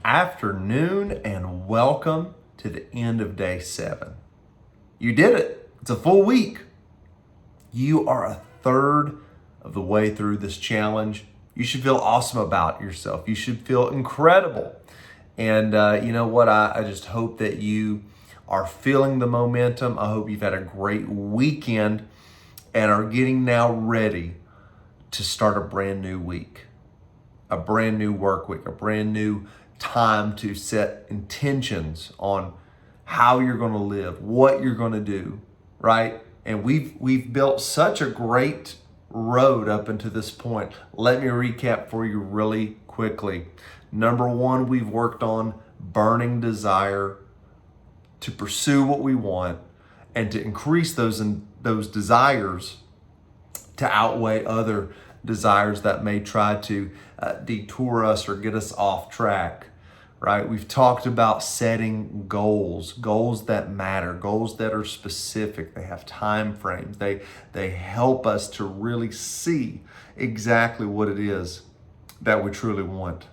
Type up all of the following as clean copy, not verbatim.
afternoon and welcome to the end of day 7. You did it. It's a full week. You are a third of the way through this challenge. You should feel awesome about yourself. You should feel incredible. And you know what? I just hope that you are feeling the momentum. I hope you've had a great weekend and are getting now ready to start a brand new week, a brand new work week, a brand new time to set intentions on how you're going to live, what you're going to do, right? And we've built such a great road up until this point. Let me recap for you really quickly. Number 1, we've worked on burning desire to pursue what we want and to increase those desires to outweigh other desires that may try to detour us or get us off track, right? We've talked about setting goals that matter, goals that are specific. They have time frames. They help us to really see exactly what it is that we truly want.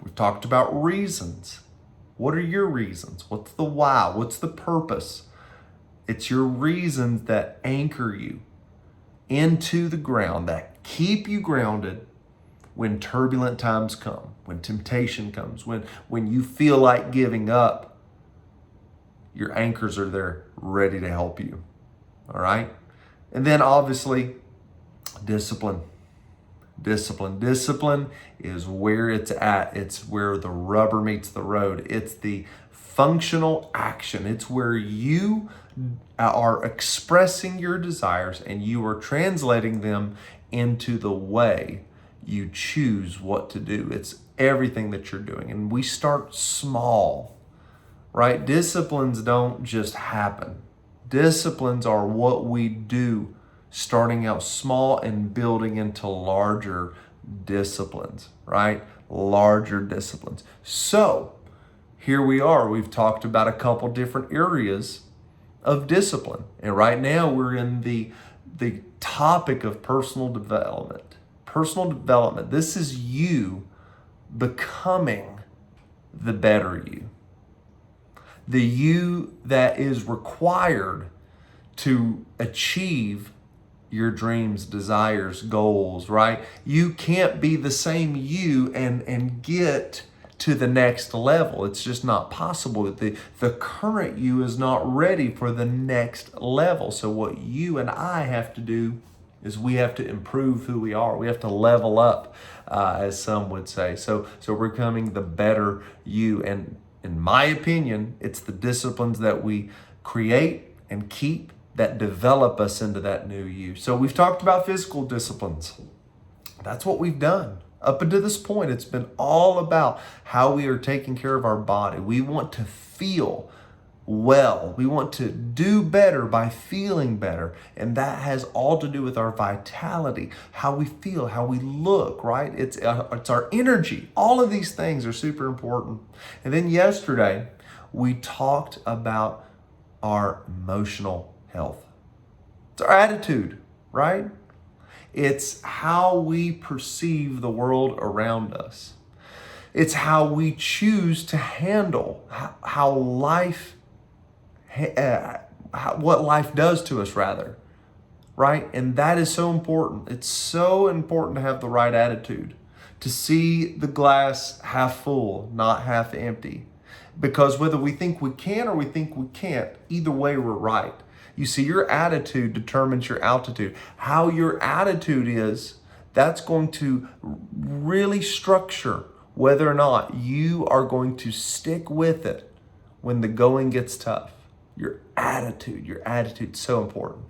We've talked about reasons. What are your reasons? What's the why? What's the purpose? It's your reasons that anchor you into the ground, that keep you grounded when turbulent times come, when temptation comes, when you feel like giving up. Your anchors are there ready to help you. All right? And then obviously, discipline. Discipline is where it's at. It's where the rubber meets the road. It's the functional action. It's where you are expressing your desires and you are translating them into the way you choose what to do. It's everything that you're doing. And we start small, right? Disciplines don't just happen. Disciplines are what we do, starting out small and building into larger disciplines, right? Larger disciplines. So here we are. We've talked about a couple different areas of discipline. And right now we're in the topic of personal development. Personal development. This is you becoming the better you. The you that is required to achieve your dreams, desires, goals, right? You can't be the same you and get to the next level. It's just not possible. The current you is not ready for the next level. So what you and I have to do is we have to improve who we are. We have to level up, as some would say. So we're becoming the better you. And in my opinion, it's the disciplines that we create and keep that develop us into that new you. So we've talked about physical disciplines. That's what we've done. Up until this point, it's been all about how we are taking care of our body. We want to feel well. We want to do better by feeling better. And that has all to do with our vitality, how we feel, how we look, right? It's our energy. All of these things are super important. And then yesterday, we talked about our emotional health. It's our attitude, right? It's how we perceive the world around us. It's how we choose to handle how life, what life does to us, rather, right? And that is so important. It's so important to have the right attitude, to see the glass half full, not half empty. Because whether we think we can or we think we can't, either way, we're right. You see, your attitude determines your altitude. How your attitude is, that's going to really structure whether or not you are going to stick with it when the going gets tough. Your attitude's so important.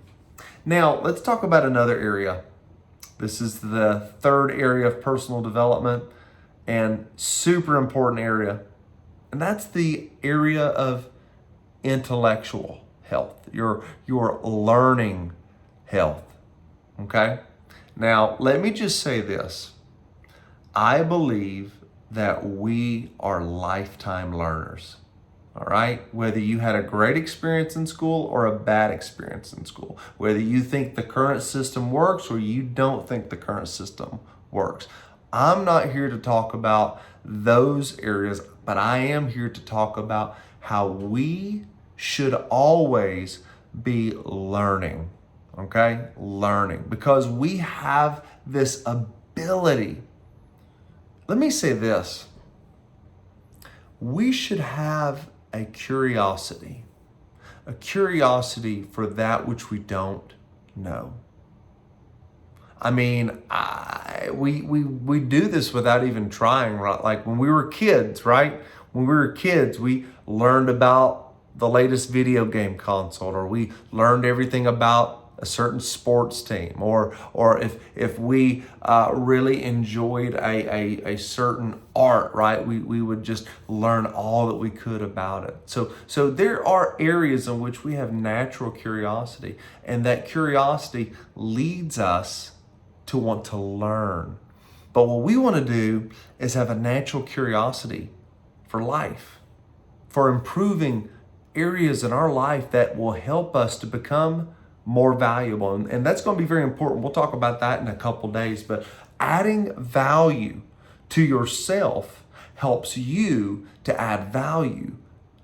Now, let's talk about another area. This is the third area of personal development and super important area. And that's the area of intellectual health, your learning health, okay? Now, let me just say this. I believe that we are lifetime learners, all right? Whether you had a great experience in school or a bad experience in school, whether you think the current system works or you don't think the current system works. I'm not here to talk about those areas, but I am here to talk about how we should always be learning, okay? Learning, because we have this ability. Let me say this. We should have a curiosity for that which we don't know. I mean, we do this without even trying, right? Like when we were kids, right? When we were kids, we learned about the latest video game console, or we learned everything about a certain sports team, or if we really enjoyed a certain art, right? We would just learn all that we could about it. So there are areas in which we have natural curiosity, and that curiosity leads us to want to learn. But what we want to do is have a natural curiosity for life, for improving areas in our life that will help us to become more valuable. And that's going to be very important. We'll talk about that in a couple days. But adding value to yourself helps you to add value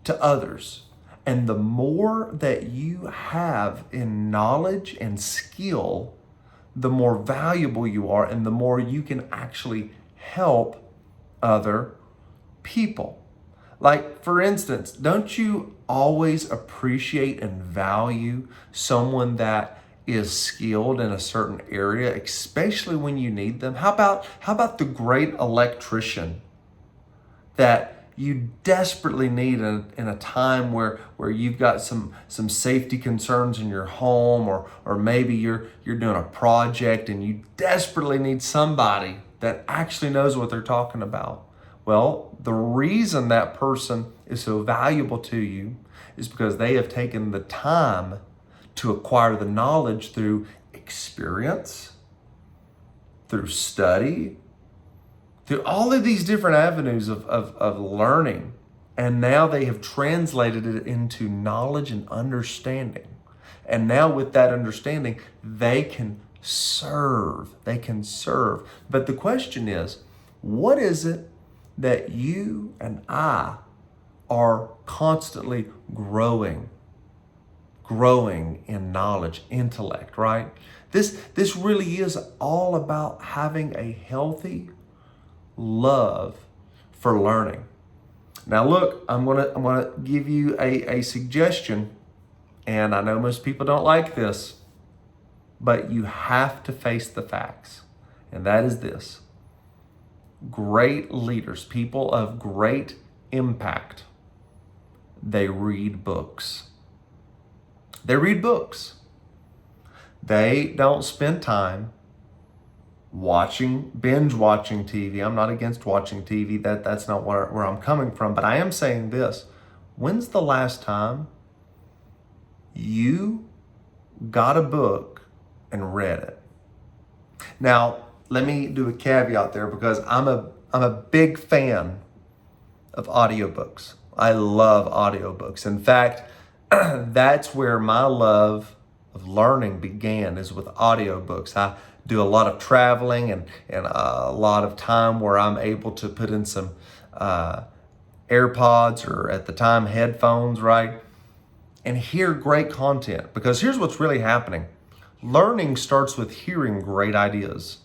to others. And the more that you have in knowledge and skill, the more valuable you are, and the more you can actually help other people. Like, for instance, don't you always appreciate and value someone that is skilled in a certain area, especially when you need them? How about the great electrician that you desperately need in a time where you've got some safety concerns in your home, or maybe you're doing a project and you desperately need somebody that actually knows what they're talking about? Well, the reason that person is so valuable to you is because they have taken the time to acquire the knowledge through experience, through study, through all of these different avenues of learning. And now they have translated it into knowledge and understanding. And now with that understanding, they can serve. They can serve. But the question is, what is it that you and I are constantly growing in knowledge, intellect, right? This really is all about having a healthy love for learning. Now look, I'm gonna give you a suggestion, and I know most people don't like this, but you have to face the facts. And that is this. Great leaders, people of great impact, they read books. They read books. They don't spend time binge watching TV. I'm not against watching TV. That's not where I'm coming from. But I am saying this. When's the last time you got a book and read it? Now, let me do a caveat there, because I'm a big fan of audiobooks. I love audiobooks. In fact, that's where my love of learning began, is with audiobooks. I do a lot of traveling and a lot of time where I'm able to put in some AirPods, or at the time headphones, right? And hear great content. Because here's what's really happening. Learning starts with hearing great ideas.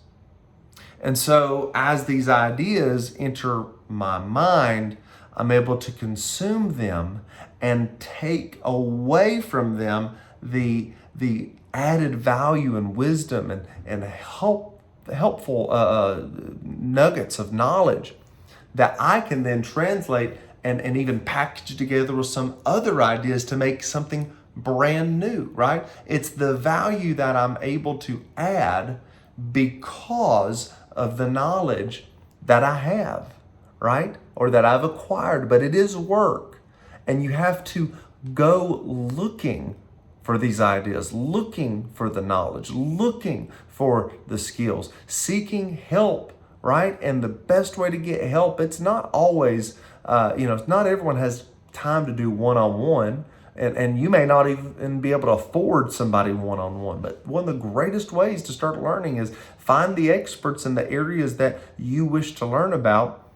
And so as these ideas enter my mind, I'm able to consume them and take away from them the added value and wisdom and helpful nuggets of knowledge that I can then translate and even package together with some other ideas to make something brand new, right? It's the value that I'm able to add because of the knowledge that I have, right? Or that I've acquired. But it is work. And you have to go looking for these ideas, looking for the knowledge, looking for the skills, seeking help, right? And the best way to get help, it's not always, not everyone has time to do one-on-one. And you may not even be able to afford somebody one-on-one. But one of the greatest ways to start learning is find the experts in the areas that you wish to learn about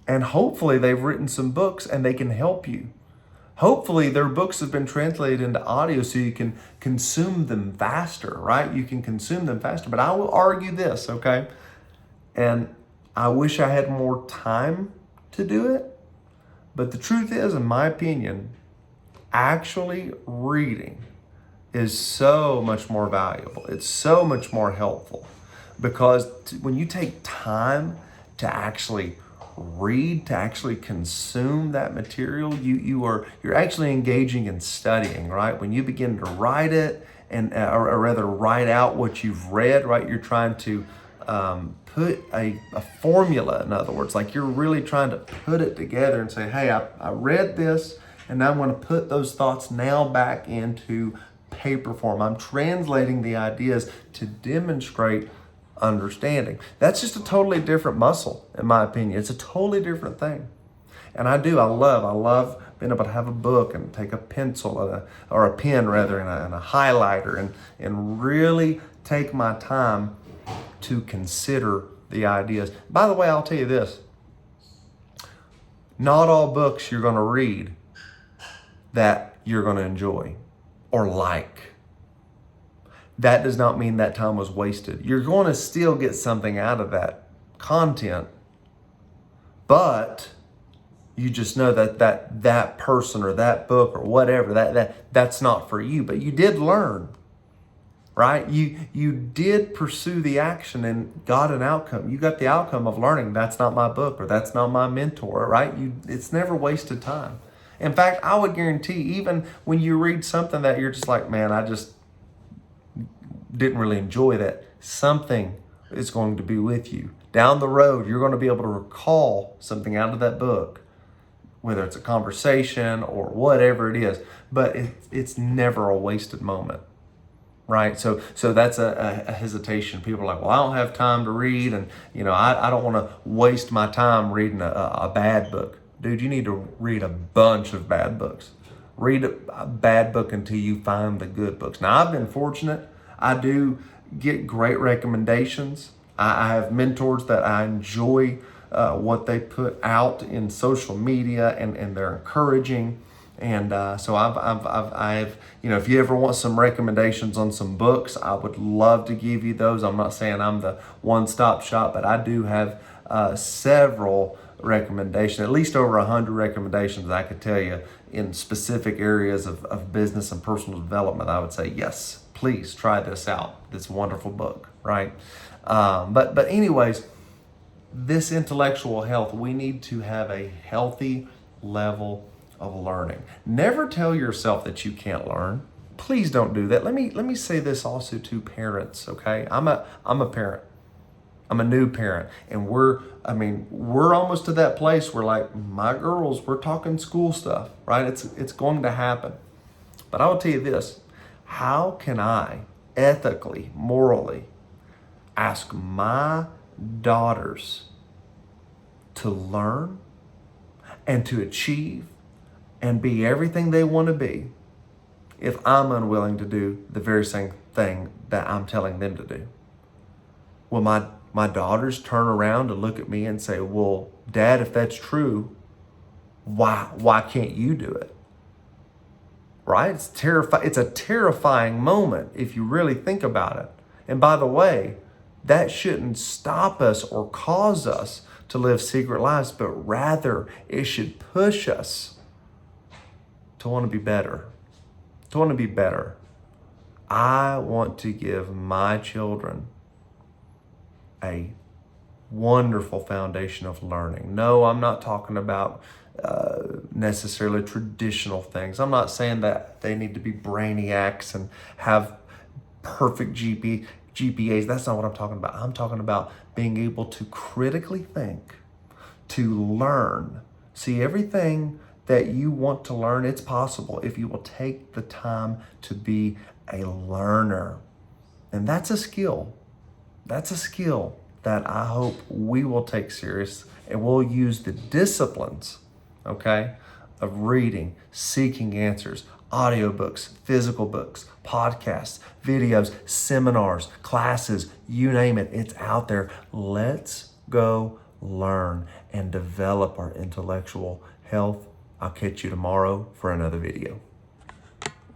And hopefully they've written some books and they can help you. Hopefully their books have been translated into audio so you can consume them faster, right? You can consume them faster. But I will argue this, okay? And I wish I had more time to do it. But the truth is, in my opinion, actually reading is so much more valuable. It's so much more helpful because when you take time to actually read, to actually consume that material, you're actually engaging in studying, right? When you begin to write it and or rather write out what you've read, right? You're trying to put a formula, in other words, like you're really trying to put it together and say, hey, I read this and now I'm going to put those thoughts now back into paper form. I'm translating the ideas to demonstrate understanding. That's just a totally different muscle, in my opinion. It's a totally different thing. And I love being able to have a book and take a pencil or a pen rather and a highlighter and really take my time to consider the ideas. By the way, I'll tell you this. Not all books you're going to read that you're going to enjoy or like. That does not mean that time was wasted. You're going to still get something out of that content, but you just know that person or that book or whatever, that's not for you. But you did learn, right? You did pursue the action and got an outcome. You got the outcome of learning. That's not my book or that's not my mentor, right? It's never wasted time. In fact, I would guarantee even when you read something that you're just like, man, I just didn't really enjoy that, something is going to be with you. Down the road, you're going to be able to recall something out of that book, whether it's a conversation or whatever it is, but it's never a wasted moment, right? So that's a hesitation. People are like, well, I don't have time to read, and I don't want to waste my time reading a bad book. Dude, you need to read a bunch of bad books. Read a bad book until you find the good books. Now, I've been fortunate. I do get great recommendations. I have mentors that I enjoy what they put out in social media, and they're encouraging. And so I've if you ever want some recommendations on some books, I would love to give you those. I'm not saying I'm the one-stop shop, but I do have several recommendations, at least over 100 recommendations I could tell you in specific areas of business and personal development. I would say, yes, please try this out. This wonderful book, right? But anyways, this intellectual health, we need to have a healthy level of learning. Never tell yourself that you can't learn. Please don't do that. Let me say this also to parents, okay? I'm a parent. I'm a new parent, and we're almost to that place where, like, my girls, we're talking school stuff, right? It's going to happen. But I will tell you this, how can I ethically, morally ask my daughters to learn and to achieve and be everything they want to be if I'm unwilling to do the very same thing that I'm telling them to do? Will my daughters turn around and look at me and say, well, Dad, if that's true, why can't you do it? Right? It's a terrifying moment if you really think about it. And by the way, that shouldn't stop us or cause us to live secret lives, but rather it should push us to want to be better. To want to be better. I want to give my children a wonderful foundation of learning. No, I'm not talking about necessarily traditional things. I'm not saying that they need to be brainiacs and have perfect GPAs. That's not what I'm talking about. I'm talking about being able to critically think, to learn. See, everything that you want to learn, it's possible if you will take the time to be a learner. And that's a skill. That's a skill that I hope we will take serious, and we'll use the disciplines, okay, of reading, seeking answers, audiobooks, physical books, podcasts, videos, seminars, classes, you name it, it's out there. Let's go learn, and develop our intellectual health. I'll catch you tomorrow for another video.